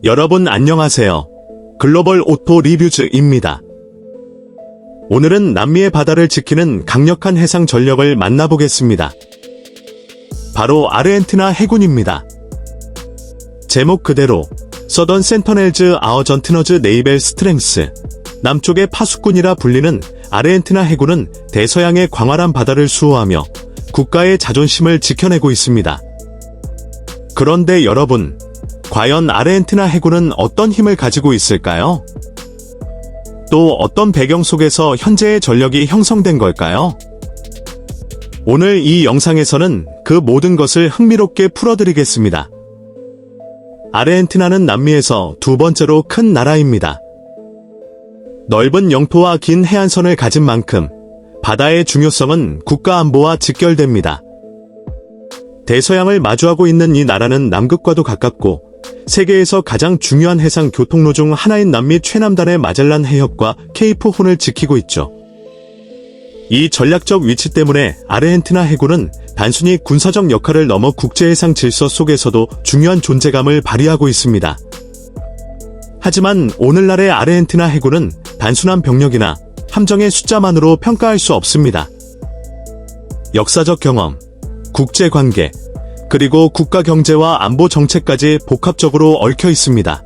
여러분 안녕하세요. 글로벌 오토 리뷰즈입니다. 오늘은 남미의 바다를 지키는 강력한 해상 전력을 만나보겠습니다. 바로 아르헨티나 해군입니다. 제목 그대로 서던 센터넬즈 아어전티너즈 네이벨 스트렝스, 남쪽의 파수꾼이라 불리는 아르헨티나 해군은 대서양의 광활한 바다를 수호하며 국가의 자존심을 지켜내고 있습니다. 그런데 여러분, 과연 아르헨티나 해군은 어떤 힘을 가지고 있을까요? 또 어떤 배경 속에서 현재의 전력이 형성된 걸까요? 오늘 이 영상에서는 그 모든 것을 흥미롭게 풀어드리겠습니다. 아르헨티나는 남미에서 두 번째로 큰 나라입니다. 넓은 영토와 긴 해안선을 가진 만큼 바다의 중요성은 국가 안보와 직결됩니다. 대서양을 마주하고 있는 이 나라는 남극과도 가깝고 세계에서 가장 중요한 해상 교통로 중 하나인 남미 최남단의 마젤란 해협과 케이프 혼을 지키고 있죠. 이 전략적 위치 때문에 아르헨티나 해군은 단순히 군사적 역할을 넘어 국제해상 질서 속에서도 중요한 존재감을 발휘하고 있습니다. 하지만 오늘날의 아르헨티나 해군은 단순한 병력이나 함정의 숫자만으로 평가할 수 없습니다. 역사적 경험, 국제관계, 그리고 국가 경제와 안보 정책까지 복합적으로 얽혀 있습니다.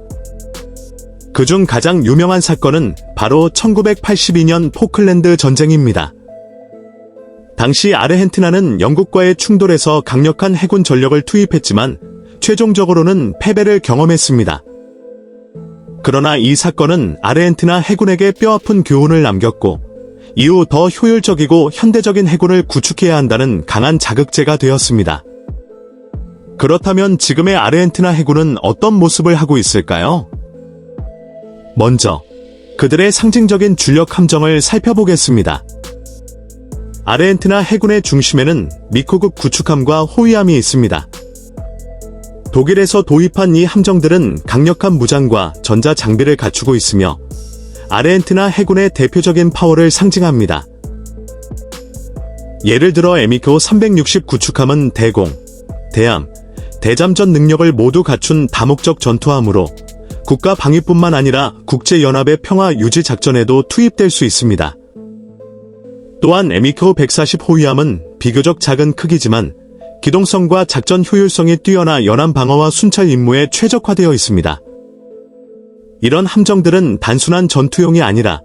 그중 가장 유명한 사건은 바로 1982년 포클랜드 전쟁입니다. 당시 아르헨티나는 영국과의 충돌에서 강력한 해군 전력을 투입했지만 최종적으로는 패배를 경험했습니다. 그러나 이 사건은 아르헨티나 해군에게 뼈아픈 교훈을 남겼고 이후 더 효율적이고 현대적인 해군을 구축해야 한다는 강한 자극제가 되었습니다. 그렇다면 지금의 아르헨티나 해군은 어떤 모습을 하고 있을까요? 먼저 그들의 상징적인 주력 함정을 살펴보겠습니다. 아르헨티나 해군의 중심에는 미코급 구축함과 호위함이 있습니다. 독일에서 도입한 이 함정들은 강력한 무장과 전자 장비를 갖추고 있으며 아르헨티나 해군의 대표적인 파워를 상징합니다. 예를 들어 에미코 360 구축함은 대공, 대함, 대잠전 능력을 모두 갖춘 다목적 전투함으로 국가 방위뿐만 아니라 국제연합의 평화 유지 작전에도 투입될 수 있습니다. 또한 에미코 140 호위함은 비교적 작은 크기지만 기동성과 작전 효율성이 뛰어나 연안 방어와 순찰 임무에 최적화되어 있습니다. 이런 함정들은 단순한 전투용이 아니라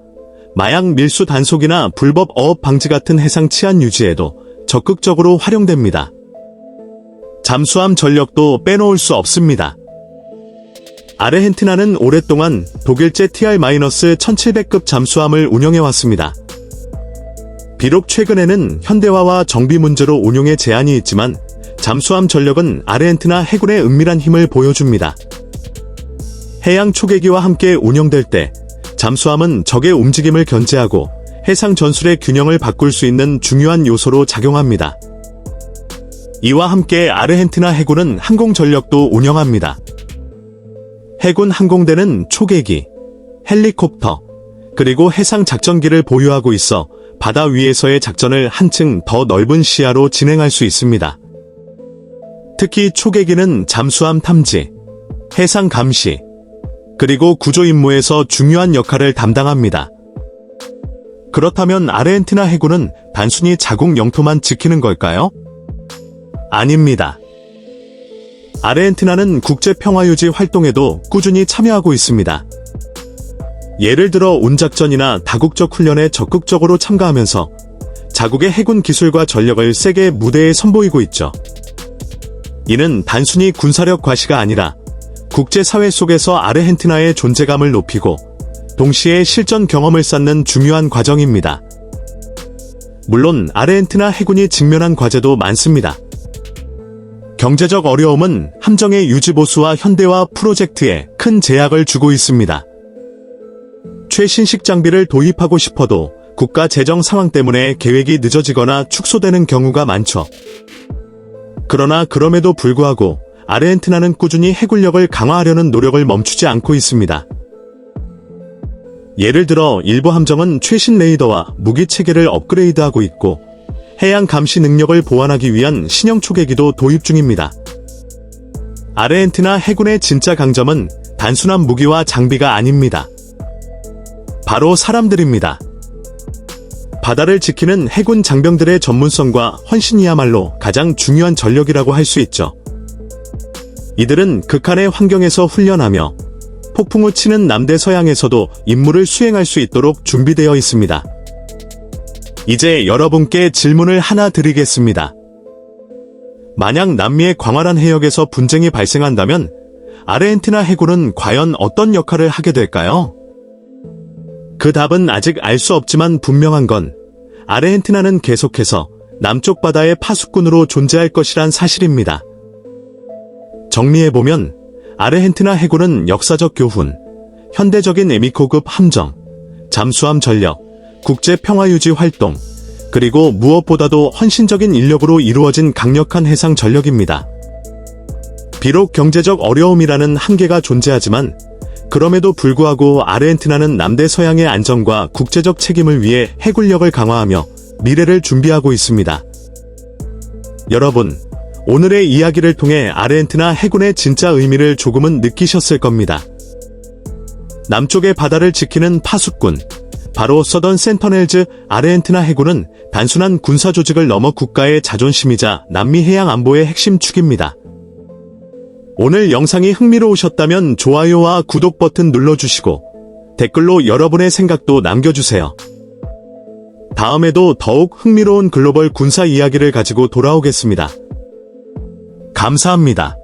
마약 밀수 단속이나 불법 어업 방지 같은 해상 치안 유지에도 적극적으로 활용됩니다. 잠수함 전력도 빼놓을 수 없습니다. 아르헨티나는 오랫동안 독일제 TR-1700급 잠수함을 운영해왔습니다. 비록 최근에는 현대화와 정비 문제로 운용에 제한이 있지만 잠수함 전력은 아르헨티나 해군의 은밀한 힘을 보여줍니다. 해양 초계기와 함께 운영될 때 잠수함은 적의 움직임을 견제하고 해상 전술의 균형을 바꿀 수 있는 중요한 요소로 작용합니다. 이와 함께 아르헨티나 해군은 항공 전력도 운영합니다. 해군 항공대는 초계기, 헬리콥터, 그리고 해상 작전기를 보유하고 있어 바다 위에서의 작전을 한층 더 넓은 시야로 진행할 수 있습니다. 특히 초계기는 잠수함 탐지, 해상 감시, 그리고 구조 임무에서 중요한 역할을 담당합니다. 그렇다면 아르헨티나 해군은 단순히 자국 영토만 지키는 걸까요? 아닙니다. 아르헨티나는 국제 평화유지 활동에도 꾸준히 참여하고 있습니다. 예를 들어 운작전이나 다국적 훈련에 적극적으로 참가하면서 자국의 해군 기술과 전력을 세계 무대에 선보이고 있죠. 이는 단순히 군사력 과시가 아니라 국제사회 속에서 아르헨티나의 존재감을 높이고 동시에 실전 경험을 쌓는 중요한 과정입니다. 물론 아르헨티나 해군이 직면한 과제도 많습니다. 경제적 어려움은 함정의 유지보수와 현대화 프로젝트에 큰 제약을 주고 있습니다. 최신식 장비를 도입하고 싶어도 국가 재정 상황 때문에 계획이 늦어지거나 축소되는 경우가 많죠. 그러나 그럼에도 불구하고 아르헨티나는 꾸준히 해군력을 강화하려는 노력을 멈추지 않고 있습니다. 예를 들어 일부 함정은 최신 레이더와 무기 체계를 업그레이드하고 있고 해양 감시 능력을 보완하기 위한 신형 초계기도 도입 중입니다. 아르헨티나 해군의 진짜 강점은 단순한 무기와 장비가 아닙니다. 바로 사람들입니다. 바다를 지키는 해군 장병들의 전문성과 헌신이야말로 가장 중요한 전력이라고 할 수 있죠. 이들은 극한의 환경에서 훈련하며 폭풍 우 치는 남대서양에서도 임무를 수행할 수 있도록 준비되어 있습니다. 이제 여러분께 질문을 하나 드리겠습니다. 만약 남미의 광활한 해역에서 분쟁이 발생한다면 아르헨티나 해군은 과연 어떤 역할을 하게 될까요? 그 답은 아직 알 수 없지만 분명한 건 아르헨티나는 계속해서 남쪽 바다의 파수꾼으로 존재할 것이란 사실입니다. 정리해보면 아르헨티나 해군은 역사적 교훈, 현대적인 에미코급 함정, 잠수함 전력, 국제 평화유지 활동, 그리고 무엇보다도 헌신적인 인력으로 이루어진 강력한 해상 전력입니다. 비록 경제적 어려움이라는 한계가 존재하지만 그럼에도 불구하고 아르헨티나는 남대서양의 안정과 국제적 책임을 위해 해군력을 강화하며 미래를 준비하고 있습니다. 여러분, 오늘의 이야기를 통해 아르헨티나 해군의 진짜 의미를 조금은 느끼셨을 겁니다. 남쪽의 바다를 지키는 파수꾼, 바로 서던 센터넬즈 아르헨티나 해군은 단순한 군사 조직을 넘어 국가의 자존심이자 남미 해양 안보의 핵심 축입니다. 오늘 영상이 흥미로우셨다면 좋아요와 구독 버튼 눌러주시고 댓글로 여러분의 생각도 남겨주세요. 다음에도 더욱 흥미로운 글로벌 군사 이야기를 가지고 돌아오겠습니다. 감사합니다.